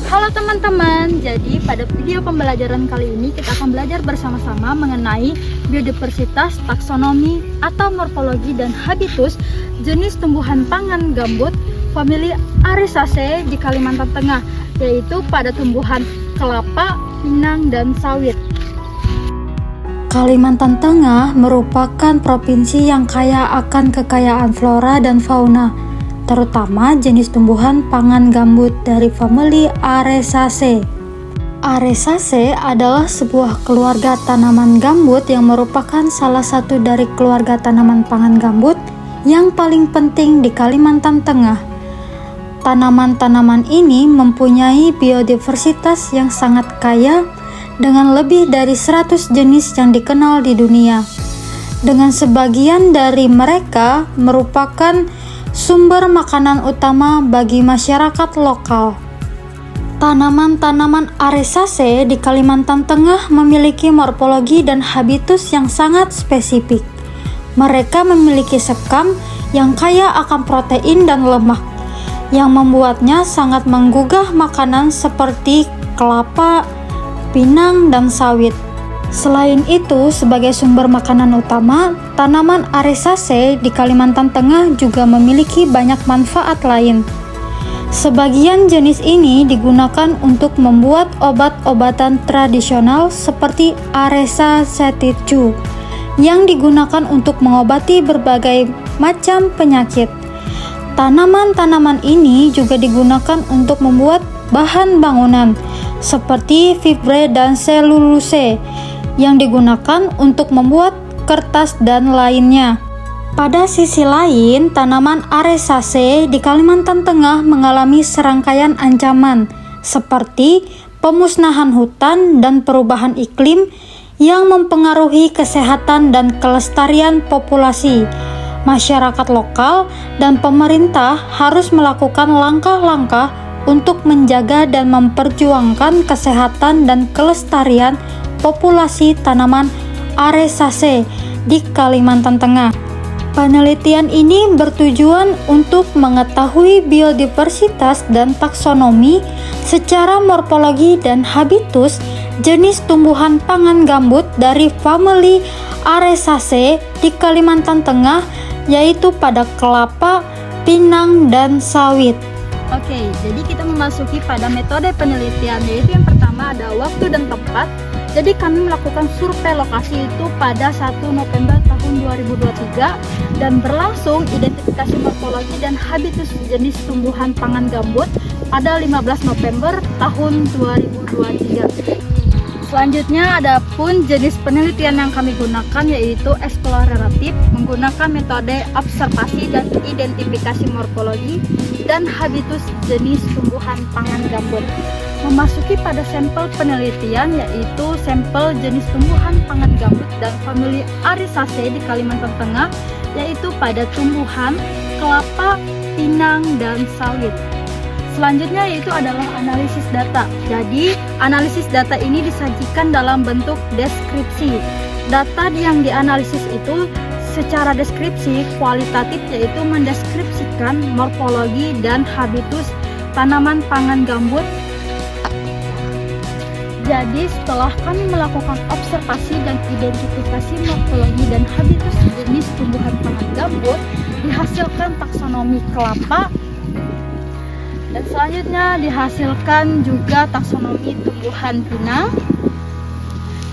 Halo teman-teman, jadi pada video pembelajaran kali ini kita akan belajar bersama-sama mengenai biodiversitas, taksonomi atau morfologi dan habitus jenis tumbuhan pangan gambut famili Arisaceae di Kalimantan Tengah, yaitu pada tumbuhan kelapa, pinang, dan sawit. Kalimantan Tengah merupakan provinsi yang kaya akan kekayaan flora dan fauna, terutama jenis tumbuhan pangan gambut dari famili Arisaceae. Arisaceae adalah sebuah keluarga tanaman gambut yang merupakan salah satu dari keluarga tanaman pangan gambut yang paling penting di Kalimantan Tengah. Tanaman-tanaman ini mempunyai biodiversitas yang sangat kaya dengan lebih dari 100 jenis yang dikenal di dunia. Dengan sebagian dari mereka merupakan sumber makanan utama bagi masyarakat lokal. Tanaman-tanaman Arisaceae di Kalimantan Tengah memiliki morfologi dan habitus yang sangat spesifik. Mereka memiliki sekam yang kaya akan protein dan lemak, yang membuatnya sangat menggugah makanan seperti kelapa, pinang, dan sawit. Selain itu, sebagai sumber makanan utama, tanaman Arisaceae di Kalimantan Tengah juga memiliki banyak manfaat lain. Sebagian jenis ini digunakan untuk membuat obat-obatan tradisional seperti Arisaceae yang digunakan untuk mengobati berbagai macam penyakit. Tanaman-tanaman ini juga digunakan untuk membuat bahan bangunan seperti fibre dan selulose yang digunakan untuk membuat kertas dan lainnya. Pada sisi lain, tanaman Arisaceae di Kalimantan Tengah mengalami serangkaian ancaman seperti pemusnahan hutan dan perubahan iklim yang mempengaruhi kesehatan dan kelestarian populasi. Masyarakat lokal dan pemerintah harus melakukan langkah-langkah untuk menjaga dan memperjuangkan kesehatan dan kelestarian populasi tanaman Arisaceae di Kalimantan Tengah. Penelitian ini bertujuan untuk mengetahui biodiversitas dan taksonomi secara morfologi dan habitus jenis tumbuhan pangan gambut dari famili Arisaceae di Kalimantan Tengah, yaitu pada kelapa, pinang, dan sawit. Oke, jadi kita memasuki pada metode penelitian, yaitu yang pertama ada waktu dan tempat. Jadi kami melakukan survei lokasi itu pada 1 November tahun 2023 dan berlangsung identifikasi morfologi dan habitus jenis tumbuhan pangan gambut pada 15 November tahun 2023. Selanjutnya ada pun jenis penelitian yang kami gunakan yaitu eksploratif, menggunakan metode observasi dan identifikasi morfologi dan habitus jenis tumbuhan pangan gambut. Memasuki pada sampel penelitian yaitu sampel jenis tumbuhan pangan gambut dan famili Arisaceae di Kalimantan Tengah, yaitu pada tumbuhan kelapa, pinang, dan sawit. Selanjutnya yaitu adalah analisis data. Jadi, analisis data ini disajikan dalam bentuk deskripsi. Data yang dianalisis itu secara deskripsi kualitatif, yaitu mendeskripsikan morfologi dan habitus tanaman pangan gambut. Jadi, setelah kami melakukan observasi dan identifikasi morfologi dan habitus jenis tumbuhan pangan gambut, dihasilkan taksonomi kelapa. Dan selanjutnya dihasilkan juga taksonomi tumbuhan pinang.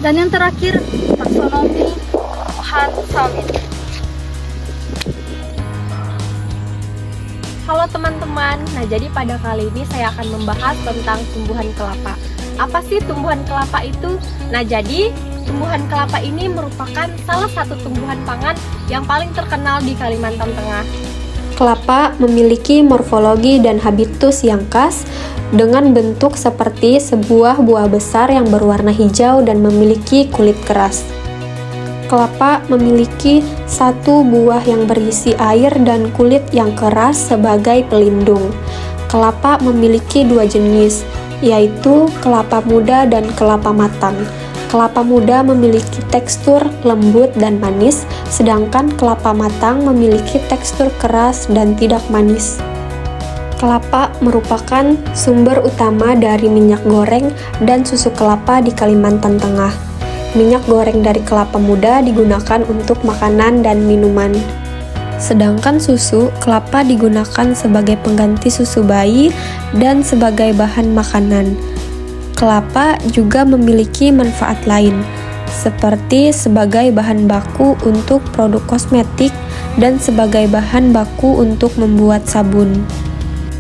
Dan yang terakhir taksonomi tumbuhan sawit. Halo teman-teman, nah jadi pada kali ini saya akan membahas tentang tumbuhan kelapa. Apa sih tumbuhan kelapa itu? Nah jadi tumbuhan kelapa ini merupakan salah satu tumbuhan pangan yang paling terkenal di Kalimantan Tengah. Kelapa memiliki morfologi dan habitus yang khas dengan bentuk seperti sebuah buah besar yang berwarna hijau dan memiliki kulit keras. Kelapa memiliki satu buah yang berisi air dan kulit yang keras sebagai pelindung. Kelapa memiliki dua jenis, yaitu kelapa muda dan kelapa matang. Kelapa muda memiliki tekstur lembut dan manis, sedangkan kelapa matang memiliki tekstur keras dan tidak manis. Kelapa merupakan sumber utama dari minyak goreng dan susu kelapa di Kalimantan Tengah. Minyak goreng dari kelapa muda digunakan untuk makanan dan minuman. Sedangkan susu kelapa digunakan sebagai pengganti susu bayi dan sebagai bahan makanan. Kelapa juga memiliki manfaat lain, seperti sebagai bahan baku untuk produk kosmetik dan sebagai bahan baku untuk membuat sabun.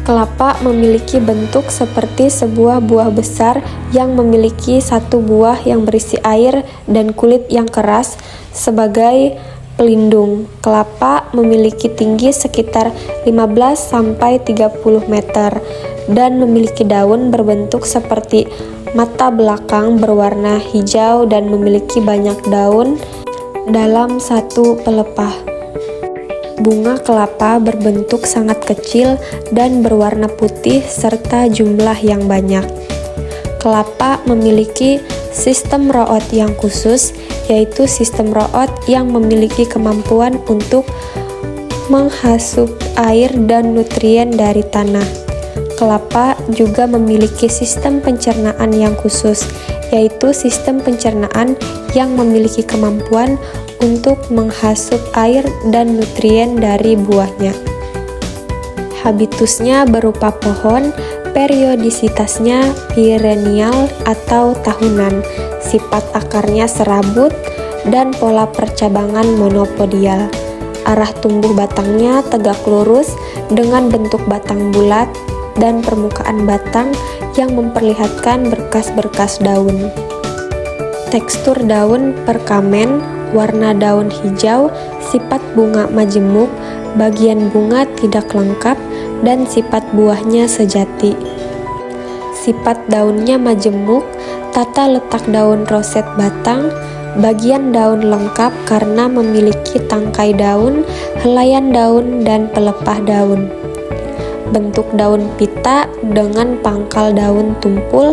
Kelapa memiliki bentuk seperti sebuah buah besar yang memiliki satu buah yang berisi air dan kulit yang keras sebagai pelindung. Kelapa memiliki tinggi sekitar 15-30 meter dan memiliki daun berbentuk seperti mata belakang berwarna hijau dan memiliki banyak daun dalam satu pelepah. Bunga kelapa berbentuk sangat kecil dan berwarna putih serta jumlah yang banyak. Kelapa memiliki sistem root yang khusus, yaitu sistem root yang memiliki kemampuan untuk menghasup air dan nutrien dari tanah. Kelapa juga memiliki sistem pencernaan yang khusus, yaitu sistem pencernaan yang memiliki kemampuan untuk menghasup air dan nutrien dari buahnya. Habitusnya berupa pohon, periodisitasnya perennial atau tahunan, sifat akarnya serabut, dan pola percabangan monopodial. Arah tumbuh batangnya tegak lurus dengan bentuk batang bulat dan permukaan batang yang memperlihatkan berkas-berkas daun. Tekstur daun perkamen, warna daun hijau, sifat bunga majemuk, bagian bunga tidak lengkap, dan sifat buahnya sejati. Sifat daunnya majemuk, tata letak daun roset batang, bagian daun lengkap karena memiliki tangkai daun, helaian daun, dan pelepah daun. Bentuk daun pita dengan pangkal daun tumpul,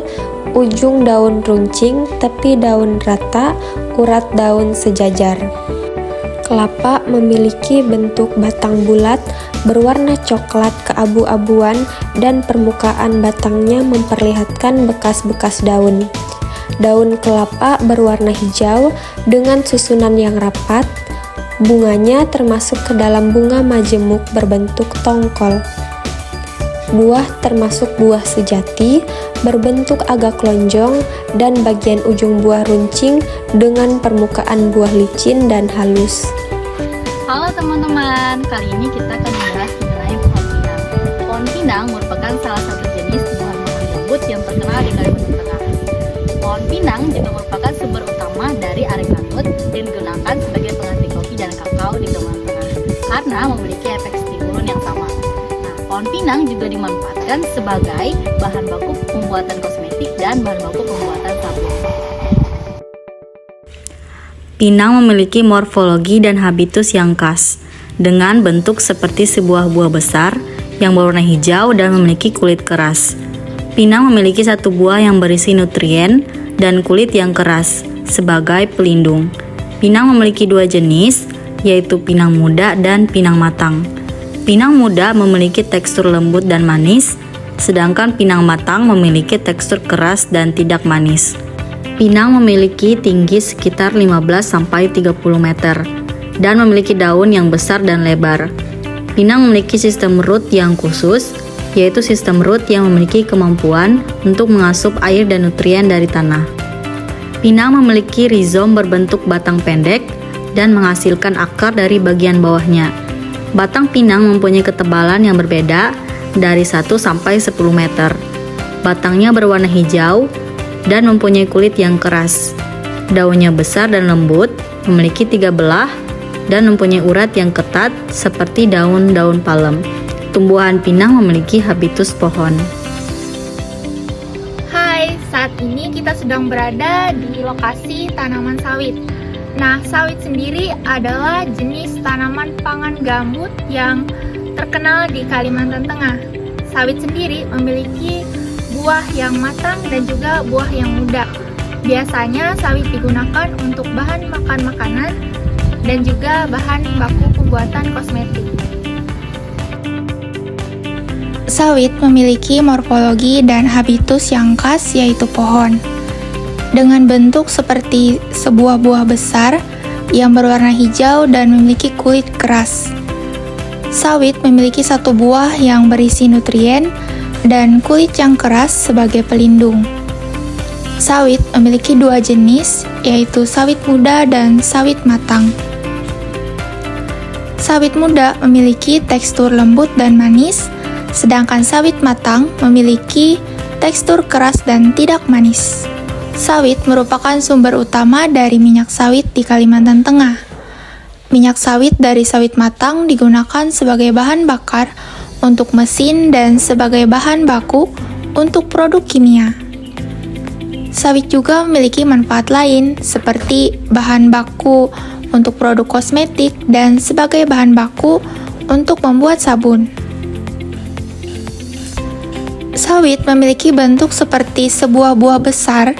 ujung daun runcing, tepi daun rata, urat daun sejajar. Kelapa memiliki bentuk batang bulat, berwarna coklat keabu-abuan, dan permukaan batangnya memperlihatkan bekas-bekas daun. Daun kelapa berwarna hijau dengan susunan yang rapat. Bunganya termasuk ke dalam bunga majemuk berbentuk tongkol. Buah termasuk buah sejati, berbentuk agak lonjong, dan bagian ujung buah runcing dengan permukaan buah licin dan halus. Halo teman-teman, kali ini kita akan membahas mengenai pohon pinang. Pohon pinang merupakan salah satu jenis tumbuhan gambut yang terkenal di Kalimantan Tengah. Pohon pinang juga merupakan sumber utama dari arekanut yang digunakan sebagai pengganti kopi dan kakao di Kalimantan Tengah karena memiliki efek stimulun yang sama. Pohon pinang juga dimanfaatkan sebagai bahan baku pembuatan kosmetik dan bahan baku pembuatan sabun. Pinang memiliki morfologi dan habitus yang khas, dengan bentuk seperti sebuah buah besar yang berwarna hijau dan memiliki kulit keras. Pinang memiliki satu buah yang berisi nutrien dan kulit yang keras sebagai pelindung. Pinang memiliki dua jenis, yaitu pinang muda dan pinang matang. Pinang muda memiliki tekstur lembut dan manis, sedangkan pinang matang memiliki tekstur keras dan tidak manis. Pinang memiliki tinggi sekitar 15-30 meter dan memiliki daun yang besar dan lebar. Pinang memiliki sistem root yang khusus, yaitu sistem root yang memiliki kemampuan untuk mengasup air dan nutrien dari tanah. Pinang memiliki rizom berbentuk batang pendek dan menghasilkan akar dari bagian bawahnya. Batang pinang mempunyai ketebalan yang berbeda dari 1-10 meter. Batangnya berwarna hijau dan mempunyai kulit yang keras. Daunnya besar dan lembut, memiliki 3 belah, dan mempunyai urat yang ketat seperti daun-daun palem. Tumbuhan pinang memiliki habitus pohon. Hai, saat ini kita sedang berada di lokasi tanaman sawit. Nah, sawit sendiri adalah jenis tanaman pangan gambut yang terkenal di Kalimantan Tengah. Sawit sendiri memiliki buah yang matang dan juga buah yang muda. Biasanya sawit digunakan untuk bahan makan makanan dan juga bahan baku pembuatan kosmetik. Sawit memiliki morfologi dan habitus yang khas, yaitu pohon. Dengan bentuk seperti sebuah buah besar yang berwarna hijau dan memiliki kulit keras. Sawit memiliki satu buah yang berisi nutrien dan kulit yang keras sebagai pelindung. Sawit memiliki dua jenis, yaitu sawit muda dan sawit matang. Sawit muda memiliki tekstur lembut dan manis, sedangkan sawit matang memiliki tekstur keras dan tidak manis. Sawit merupakan sumber utama dari minyak sawit di Kalimantan Tengah. Minyak sawit dari sawit matang digunakan sebagai bahan bakar untuk mesin dan sebagai bahan baku untuk produk kimia. Sawit juga memiliki manfaat lain seperti bahan baku untuk produk kosmetik dan sebagai bahan baku untuk membuat sabun. Sawit memiliki bentuk seperti sebuah buah besar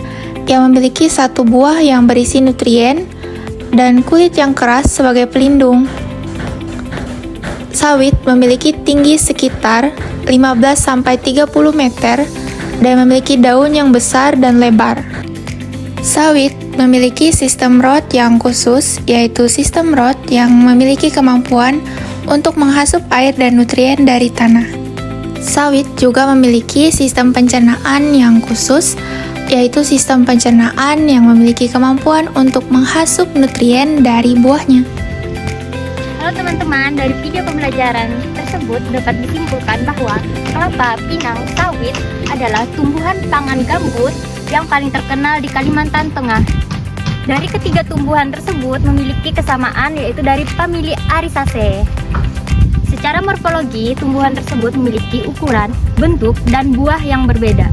yang memiliki satu buah yang berisi nutrien dan kulit yang keras sebagai pelindung. Sawit memiliki tinggi sekitar 15-30 meter dan memiliki daun yang besar dan lebar. Sawit memiliki sistem rot yang khusus, yaitu sistem rot yang memiliki kemampuan untuk menghasup air dan nutrien dari tanah. Sawit juga memiliki sistem pencernaan yang khusus, yaitu sistem pencernaan yang memiliki kemampuan untuk menghasup nutrien dari buahnya. Halo teman-teman, dari video pembelajaran tersebut dapat disimpulkan bahwa kelapa, pinang, sawit adalah tumbuhan pangan gambut yang paling terkenal di Kalimantan Tengah. Dari ketiga tumbuhan tersebut memiliki kesamaan, yaitu dari famili Arisaceae. Secara morfologi, tumbuhan tersebut memiliki ukuran, bentuk, dan buah yang berbeda.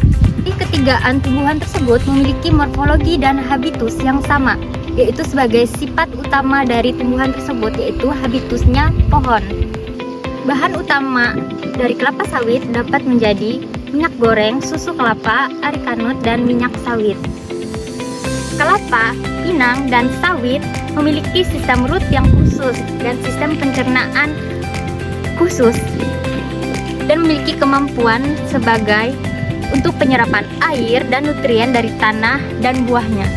Di ketigaan tumbuhan tersebut memiliki morfologi dan habitus yang sama, yaitu sebagai sifat utama dari tumbuhan tersebut, yaitu habitusnya pohon. Bahan utama dari kelapa sawit dapat menjadi minyak goreng, susu kelapa, arikanut, dan minyak sawit. Kelapa, pinang, dan sawit memiliki sistem root yang khusus dan sistem pencernaan khusus dan memiliki kemampuan sebagai untuk penyerapan air dan nutrien dari tanah dan buahnya.